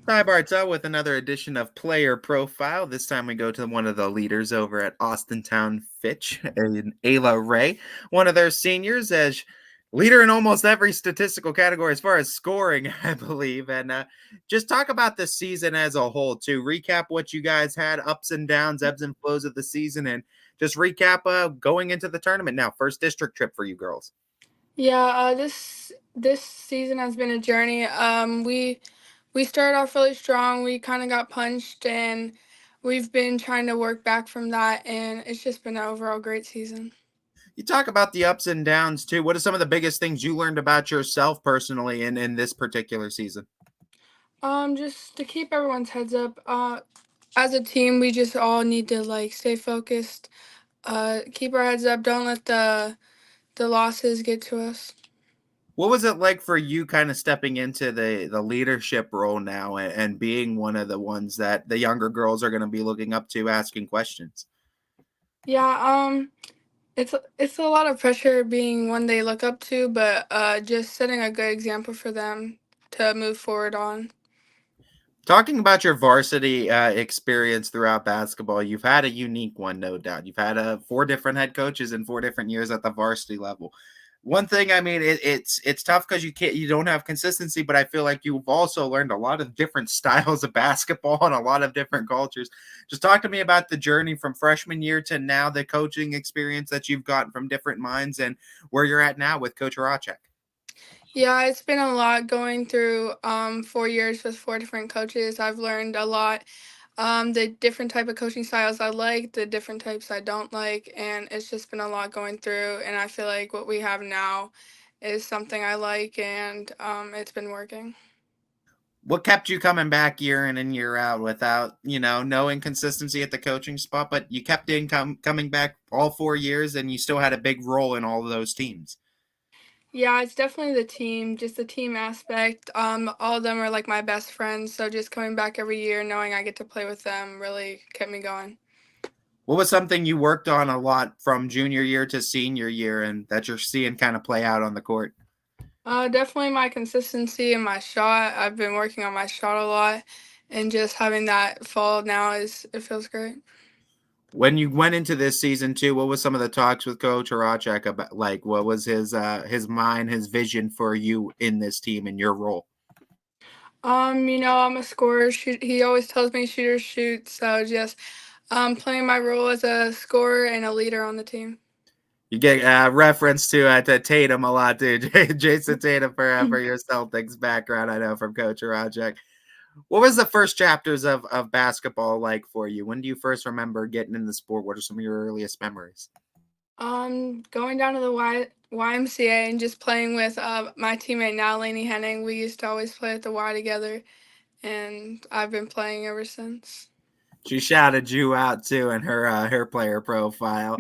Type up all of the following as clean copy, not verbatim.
Hi, Bartel, with another edition of Player Profile. This time we go to one of the leaders over at Austintown Fitch, and Ayla Ray, one of their seniors, as leader in almost every statistical category as far as scoring, I believe. And just talk about the season as a whole, too. Recap what you guys had, ups and downs, ebbs and flows of the season, and just recap going into the tournament now. First district trip for you girls. Yeah, this season has been a journey. We started off really strong. We kind of got punched, and we've been trying to work back from that. And it's just been an overall great season. You talk about the ups and downs too. What are some of the biggest things you learned about yourself personally in this particular season? Just to keep everyone's heads up. As a team, we just all need to like stay focused. Keep our heads up. Don't let the losses get to us. What was it like for you kind of stepping into the leadership role now and being one of the ones that the younger girls are going to be looking up to asking questions? Yeah. It's a lot of pressure being one they look up to, but just setting a good example for them to move forward on. Talking about your varsity experience throughout basketball, you've had a unique one, no doubt. You've had four different head coaches in 4 different years at the varsity level. One thing, I mean, it's tough because you don't have consistency, but I feel like you've also learned a lot of different styles of basketball and a lot of different cultures. Just talk to me about the journey from freshman year to now, the coaching experience that you've gotten from different minds, and where you're at now with Coach Horacek. Yeah, it's been a lot going through 4 years with four different coaches. I've learned a lot. The different type of coaching styles I like, the different types I don't like, and it's just been a lot going through. And I feel like what we have now is something I like, and it's been working. What kept you coming back year in and year out without, no inconsistency at the coaching spot, but you kept coming back all 4 years and you still had a big role in all of those teams? Yeah, it's definitely the team, just the team aspect. All of them are like my best friends, so just coming back every year, knowing I get to play with them, really kept me going. What was something you worked on a lot from junior year to senior year and that you're seeing kind of play out on the court? Definitely my consistency and my shot. I've been working on my shot a lot, and just having that fall now is it feels great. When you went into this season too, what was some of the talks with Coach Horacek about? Like, what was his mind, his vision for you in this team and your role? I'm a scorer. Shoot, he always tells me shoot or shoot. So just playing my role as a scorer and a leader on the team. You get reference to Tatum a lot too, Jason Tatum for your Celtics background. I know from Coach Horacek. What was the first chapters of basketball like for you? When do you first remember getting in the sport? What are some of your earliest memories? Going down to the YMCA and just playing with my teammate now, Lainey Henning. We used to always play at the Y together, and I've been playing ever since. She shouted you out too in her player profile.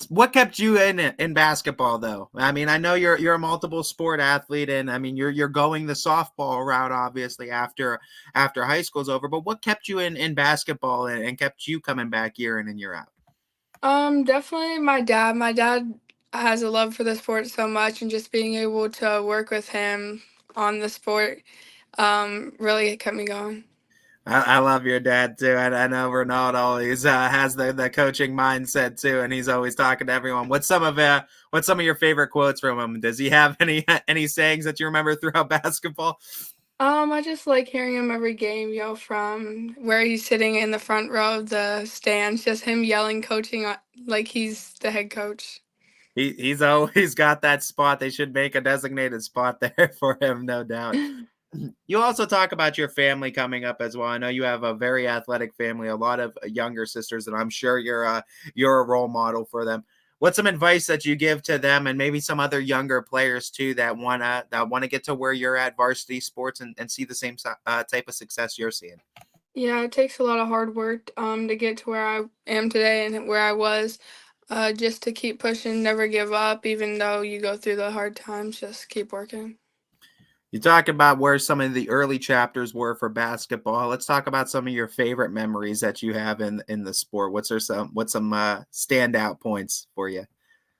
What kept you in basketball though? I mean, I know you're a multiple sport athlete, and I mean you're going the softball route obviously after high school's over. But what kept you in basketball and kept you coming back year in and year out? Definitely my dad. My dad has a love for the sport so much, and just being able to work with him on the sport, really kept me going. I love your dad too. I know Ronaldo always has the coaching mindset too, and he's always talking to everyone. What's some of your favorite quotes from him? Does he have any sayings that you remember throughout basketball? I just like hearing him every game yell from where he's sitting in the front row of the stands, just him yelling, coaching like he's the head coach. He's always got that spot. They should make a designated spot there for him, no doubt. You also talk about your family coming up as well. I know you have a very athletic family, a lot of younger sisters, and I'm sure you're a role model for them. What's some advice that you give to them, and maybe some other younger players too that wanna get to where you're at varsity sports and see the same type of success you're seeing? Yeah, it takes a lot of hard work to get to where I am today and where I was. Just to keep pushing, never give up, even though you go through the hard times, just keep working. You talk about where some of the early chapters were for basketball. Let's talk about some of your favorite memories that you have in the sport. What's some standout points for you?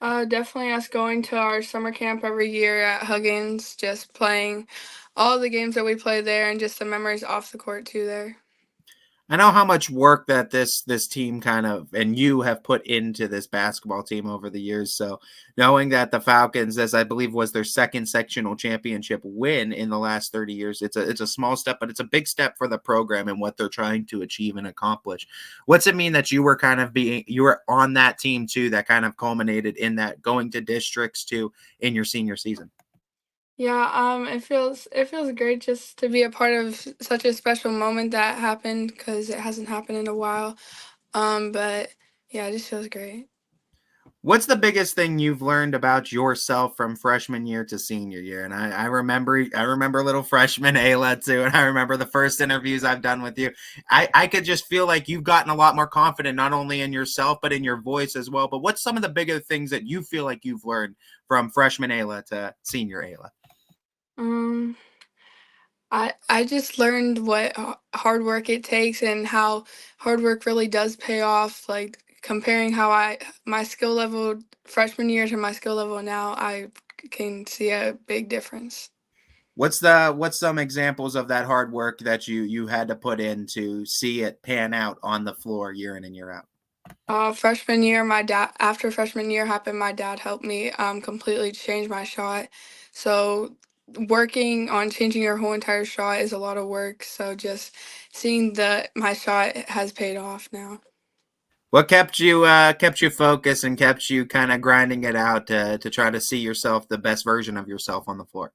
Definitely us going to our summer camp every year at Huggins, just playing all the games that we play there and just the memories off the court too there. I know how much work that this team kind of and you have put into this basketball team over the years. So knowing that the Falcons, as I believe was their second sectional championship win in the last 30 years, it's a small step, but it's a big step for the program and what they're trying to achieve and accomplish. What's it mean that you were kind of being you were on that team too that kind of culminated in that going to districts too in your senior season? Yeah, it feels great just to be a part of such a special moment that happened because it hasn't happened in a while. But yeah, it just feels great. What's the biggest thing you've learned about yourself from freshman year to senior year? And I remember little freshman Ayla too, and I remember the first interviews I've done with you. I could just feel like you've gotten a lot more confident, not only in yourself but in your voice as well. But what's some of the bigger things that you feel like you've learned from freshman Ayla to senior Ayla? Um, I just learned what hard work it takes and how hard work really does pay off. Like comparing how I my skill level freshman year to my skill level now, I can see a big difference. What's some examples of that hard work that you had to put in to see it pan out on the floor year in and year out? Freshman year, my dad after freshman year happened, my dad helped me completely change my shot. So working on changing your whole entire shot is a lot of work. So just seeing that my shot has paid off now. What kept you focused and kept you kind of grinding it out to try to see yourself the best version of yourself on the floor?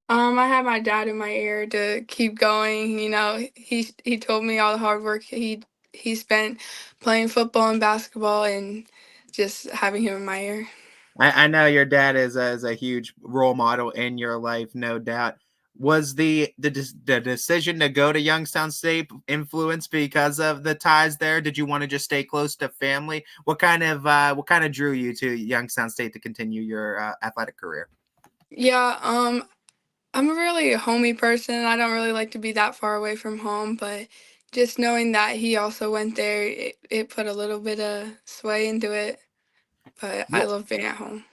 I had my dad in my ear to keep going. You know, he told me all the hard work he spent playing football and basketball, and just having him in my ear. I know your dad is a huge role model in your life, no doubt. Was the decision to go to Youngstown State influenced because of the ties there? Did you want to just stay close to family? What kind of drew you to Youngstown State to continue your athletic career? Yeah, I'm a really homey person. I don't really like to be that far away from home, but just knowing that he also went there, it put a little bit of sway into it. But I love being at home.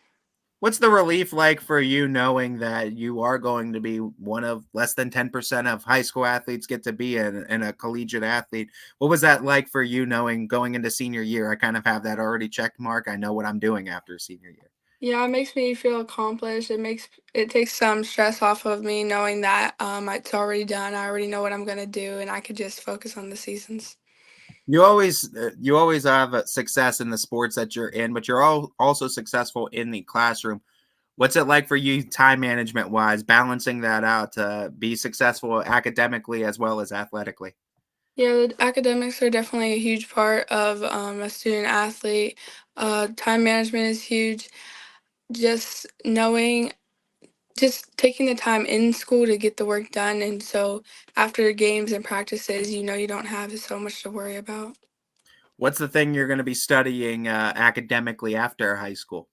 What's the relief like for you knowing that you are going to be one of less than 10% of high school athletes get to be in a collegiate athlete? What was that like for you knowing going into senior year? I kind of have that already checked mark. I know what I'm doing after senior year. Yeah, it makes me feel accomplished. It takes some stress off of me knowing that it's already done. I already know what I'm gonna do, and I could just focus on the seasons. You always have success in the sports that you're in, but you're also successful in the classroom. What's it like for you time management wise, balancing that out to be successful academically as well as athletically? Yeah, the academics are definitely a huge part of a student athlete. Time management is huge. Just knowing, just taking the time in school to get the work done, and so after games and practices, you know you don't have so much to worry about. What's the thing you're going to be studying academically after high school?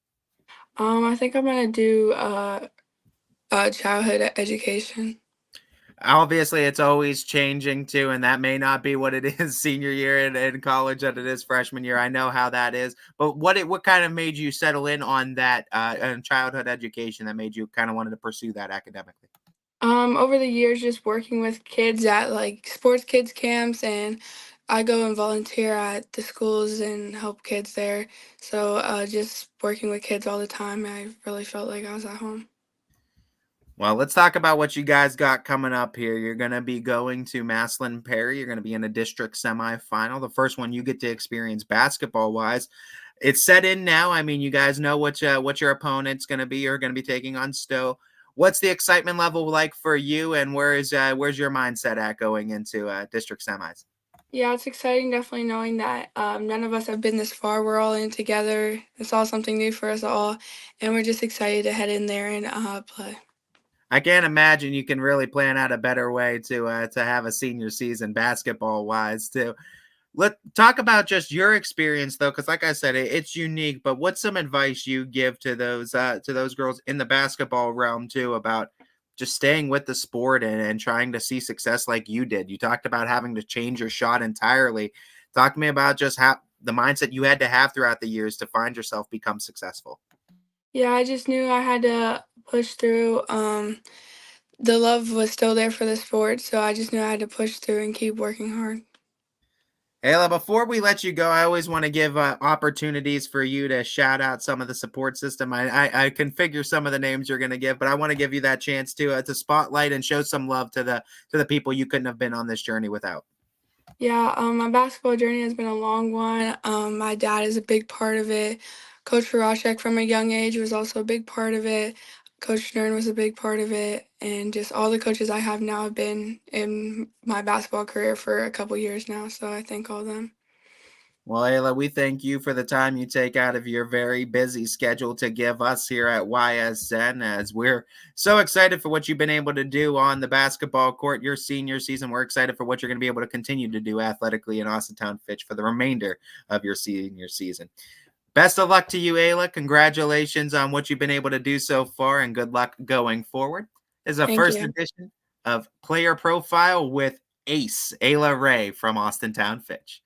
I think I'm gonna do childhood education. Obviously, it's always changing too, and that may not be what it is senior year in college that it is freshman year. I know how that is, but what kind of made you settle in on that childhood education that made you kind of wanted to pursue that academically? Over the years, just working with kids at like sports kids camps, and I go and volunteer at the schools and help kids there. So just working with kids all the time, I really felt like I was at home. Well, let's talk about what you guys got coming up here. You're going to be going to Maslin Perry. You're going to be in a district semifinal, the first one you get to experience basketball wise. It's set in now. I mean, you guys know what your opponent's going to be. You're going to be taking on Stowe. What's the excitement level like for you, and where's your mindset at going into district semis? Yeah, it's exciting, definitely knowing that none of us have been this far. We're all in together. It's all something new for us all, and we're just excited to head in there and play. I can't imagine you can really plan out a better way to have a senior season basketball wise too. Let talk about just your experience though, because like I said, it's unique. But what's some advice you give to those girls in the basketball realm too about just staying with the sport and trying to see success like you did? You talked about having to change your shot entirely. Talk to me about just how the mindset you had to have throughout the years to find yourself become successful. Yeah, I just knew I had to push through. the love was still there for the sport, so I just knew I had to push through and keep working hard. Ayla, before we let you go, I always want to give opportunities for you to shout out some of the support system. I can figure some of the names you're going to give, but I want to give you that chance to spotlight and show some love to the people you couldn't have been on this journey without. Yeah, my basketball journey has been a long one. My dad is a big part of it. Coach Farashek from a young age was also a big part of it. Coach Stern was a big part of it, and just all the coaches I have now have been in my basketball career for a couple years now. So I thank all of them. Well, Ayla, we thank you for the time you take out of your very busy schedule to give us here at YSN, as we're so excited for what you've been able to do on the basketball court your senior season. We're excited for what you're going to be able to continue to do athletically in Austintown Fitch for the remainder of your senior season. Best of luck to you, Ayla. Congratulations on what you've been able to do so far, and good luck going forward. This is a Thank first you. edition of Player Profile with Ace, Ayla Ray from Austintown Fitch.